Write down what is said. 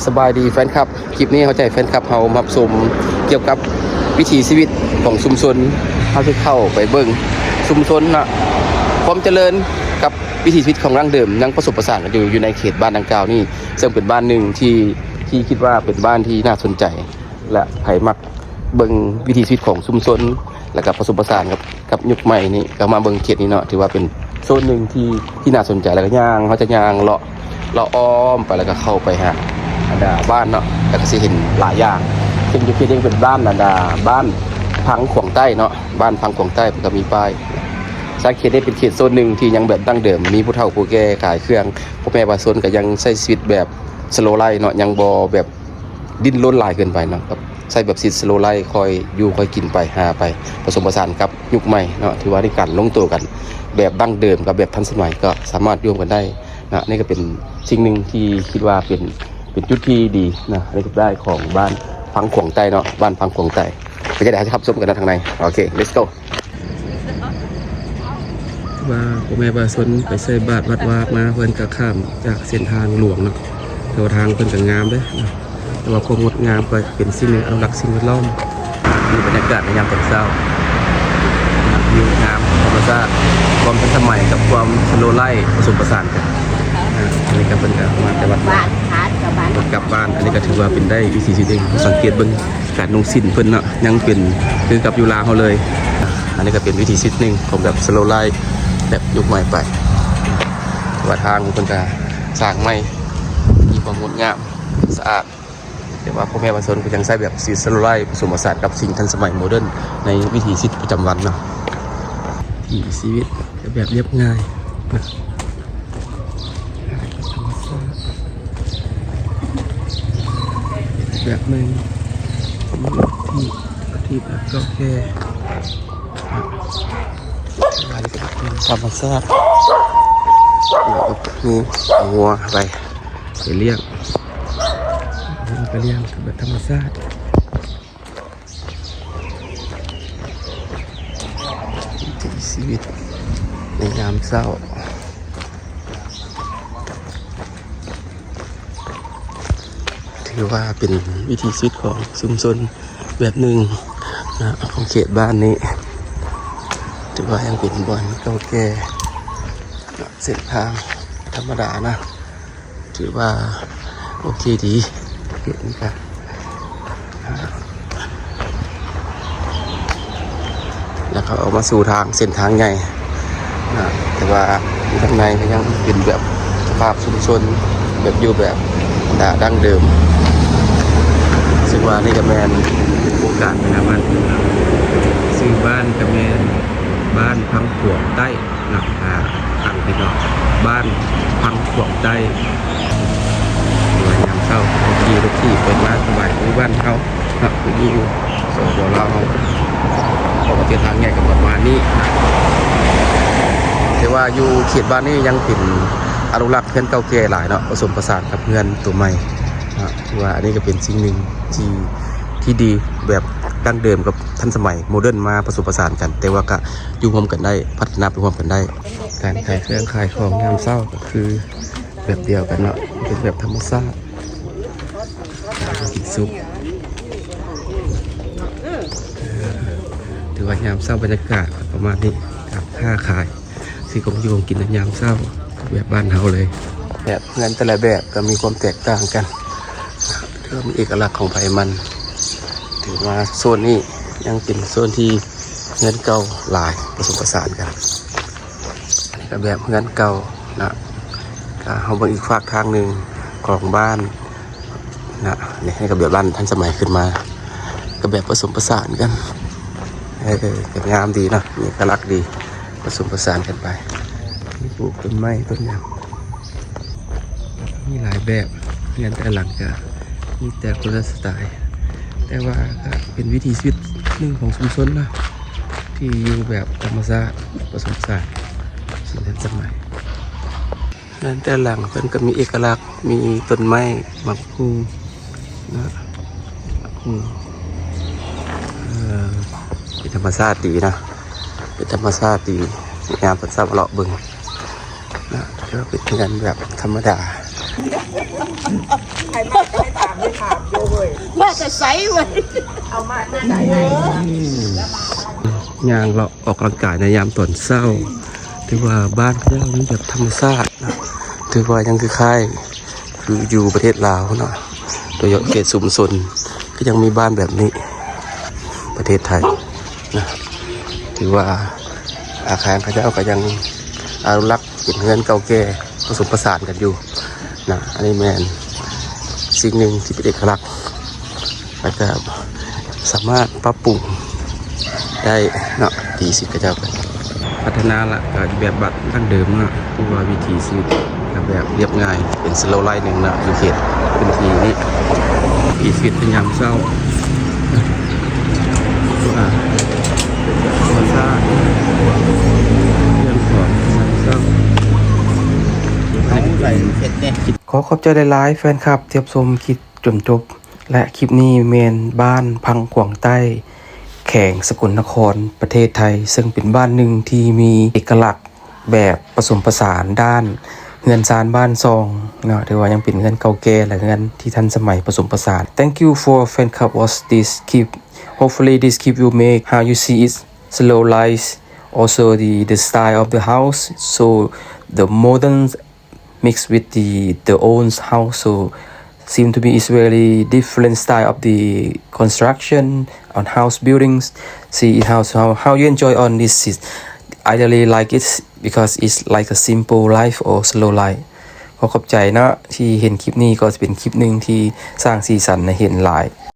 สบายดีแฟนคลับคลิปนี้เข้าใจแฟนคลับเฮามาชมเกี่ยวกับวิถีชีวิตของชุมชนเฮาจะเข้าไปเบิ่งชุมชนนะความเจริญกับวิถีชีวิตของร่างเดิมยังผสมผสานกันอยู่ในเขตบ้านดังกล่าวนี่ซึ่งเป็นบ้านหนึ่งที่คิดว่าเป็นบ้านที่น่าสนใจและไผมักเบิ่งวิถีชีวิตของชุมชนและกับผสมผสานกับยุคใหม่นี่ก็มาเบิ่งเขตนี้เนาะถือว่าเป็นโซนหนึ่งที่น่าสนใจแล้วก็ย่างเขาจะย่างเลาะอ้อมไปแล้วก็เข้าไปหาบ้านเนาะแล้วก็สิเห็นหลายอย่างซึ่งอยู่ที่นี่เป็นบ้านบ้านพังขวางใต้เนาะบ้านพังขวางใต้ก็มีป้ายสาเขตได้เป็นเขตโซนหนึ่งที่ยังแบบดั้งเดิมมีผู้เฒ่าผู้แก่ขายเครื่องพ่อแม่บางส่วนก็ยังใช้ชีวิตแบบสโลว์ไลฟ์เนาะยังบ่แบบดิ้นรนหลายเกินไปเนาะครับใช้แบบชีวิตสโลว์ไลฟ์คอยอยู่คอยกินไปหาไปผสมผสานกับยุคใหม่เนาะถือว่าได้การลงตัวกันแบบดั้งเดิมกับแบบทันสมัยก็สามารถร่วมกันได้นะนี่ก็เป็นสิ่งหนึ่งที่คิดว่าเป็นจุดที่ดีนะในทุกได้ของบ้านพังขวางใต้เนาะบ้านพังขวางใต้ก็จะได้ให้ทับชมกันทางในโอเค let's go ว่าพ่อแม่บาสนไปใส่บาตรวัดวากมาเพื่อนก็ข้ามจากเส้นทางหลวงเนาะแต่ว่าทางเพื่อนก็งามด้วยนะแต่ว่าความงดงามก็เป็นสิ่งหนึ่งเอาหลักสิ่งแวดล้อมมีบรรยากาศในยามตอนเช้าวิวงามธรรมชาติความทันสมัยกับความสโลว์ไลฟ์ผสมผสานกันอันนี้ก็เป็นการมาแต่วัดบ้านกลับบ้านอันนี้ก็ถือว่าเป็นได้วิถีชีวิตเองสังเกตเบิ่งการนุ่งสิ้นเพิ่นเนาะยังเป็นคือกับยูราเขาเลยอันนี้ก็เป็นวิถีชีวิตหนึ่งของแบบสโลว์ไลฟ์แบบยุคใหม่ไปว่าทางเพิ่นก็สร้างใหม่มีความงดงามสะอาดแต่ว่าพ่อแม่บางคนก็ยังใช้แบบสโลว์ไลฟ์ผสมผสานกับสิ่งทันสมัยโมเดิร์นในวิถีชีวิตประจำวันเนาะวิถีชีวิตแบบเรียบง่ายนะแบบหนึ่งที่แบบก็แค่ธรรมชาตินี่เอาวัวไปเลี้ยงแบบธรรมชาติชีวิตในยามเศร้าถือว่าเป็นวิถีชีวิตของชุมชนแบบหนึ่งนะของเขตบ้านนี้ถือว่ายังเป็นบ่อนเก่าแก่เส้นทางธรรมดานะถือว่าโอเคดีเขตนี้ครับแล้วก็ออกมาสู่ทางเส้นทางใหญ่นะแต่ว่าข้างในก็ยังเป็นแบบสภาพชุมชนแบบอยู่แบบดั้งเดิมซึ่งว่านี่ก็แมนเป็นโอกาสนะบ้านซื้อบ้านก็แมนบ้านพังขวางใต้นะอ่านไปก่อนบ้านพังขวางใต้ยามเช้าขี่รถขี่เปิดร้านสบายที่บ้านเขาครับนี่อยู่สองบัวเราออกมาเส้นทางใหญ่กับประมาณนี้นะแต่ว่าอยู่เขตบ้านนี้ยังเป็นอนุรักษ์เพื่อนเก่าแก่หลายเนาะผสมผสานกับเพื่อนตัวใหม่ถือว่าอันนี้ก็เป็นสิ่งหนึ่งที่ดีแบบดั้งเดิมกับทันสมัยโมเดิร์นมาผสมผสานกันแต่ว่าก็อยู่ร่วมกันได้พัฒนาไปร่วมกันได้การขายเครื่องขายของยามเช้าก็คือแบบเดียวกันเนาะเป็นแบบธรรมชาติกินซุปถือว่ายามเช้าบรรยากาศประมาณนี้กับค่าขายที่ผมอยู่กินยามเช้าแบบบ้านเฮาเลยแบบเงินแต่ละแบบก็มีความแตกต่างกันถือมีเอกลักษณ์ของไผ่มันถือว่าโซนนี้ยังเป็นโซนที่เงินเก่าหลายผสมผสานกันนี่ก็แบบเงินเก่านะเขาบางอีกฝากทางหนึ่งของบ้านนะนี่ก็แบบบ้านทันสมัยขึ้นมาก็แบบผสมผสานกันแบบงามดีนะมีเอกลักษณ์ดีผสมผสานกันไปมีปลูกต้นไม้ต้นยางมีหลายแบบเงินแต่หลังก็มีแต่คนละสไตล์แต่ว่าก็เป็นวิถีชีวิตหนึ่งของชุมชนนะที่อยู่แบบธรรมชาติผสมผสานสิ่งทันสมัยเงินแต่หลังเพิ่นก็มีเอกลักษณ์มีต้นไม้หมากพลูนะเป็นธรรมชาติดีนะเป็นธรรมชาติดีงามเป็นสับเลาะบึงนะก็เป็นเงินแบบธรรมดา ใสไว้เอามาใส่ให้ ย่างเราออกกำลังกายในยามตอนเช้าถือว่าบ้านเรานี่แบบธรรมชาตินะถือว่ายังคือค่ายคืออยู่ประเทศลาวเนาะโดยเฉพาะเขตชุมชนก็ยังมีบ้านแบบนี้ประเทศไทยนะถือว่าอาคารเขาเจ้าก็ยังอนุรักษ์เป็นเงินเก่าแก่ผสมผสานกันอยู่นะอันนี้แมนสิ่งหนึ่งที่เป็นเอกลักษณ์แล้วก็สามารถปรับปรุงได้เนาะดีสิเขาเจ้าพัฒนาละแบบบัตรดั้งเดิมเนาะผู้ว่าวิถีชีวิตแบบเรียบง่ายเป็นสโลว์ไลน์หนึ่งเนาะอยู่เขตพื้นที่นี้วิถีชีวิตเป็นยามเช้าธรรมชาติเรื่องของเช้าขอขอบใจหลายๆแฟนคลับเทียบชมคลิปจนจบและคลิปนี้เมนบ้านพังกวางใต้แข่งสกลนครประเทศไทยซึ่งเป็นบ้านหนึ่งที่มีเอกลักษณ์แบบผสมผสานด้านเงินซานบ้านซองเนาะถือว่ายังเป็นเงินเก่าแก่และเงินที่ทันสมัยผสมผสาน Thank you for fan club watch this clip hopefully this clip will make how you see it slow life also the style of the house so the modern mixed with the old house so seem to be is very different style of the construction on house buildings see how you enjoy on this is I really like it because it's like a simple life or slow life ขอบใจนะที่เห็นคลิปนี้ก็จะเป็นคลิปหนึ่งที่สร้างสีสันในเห็นหลาย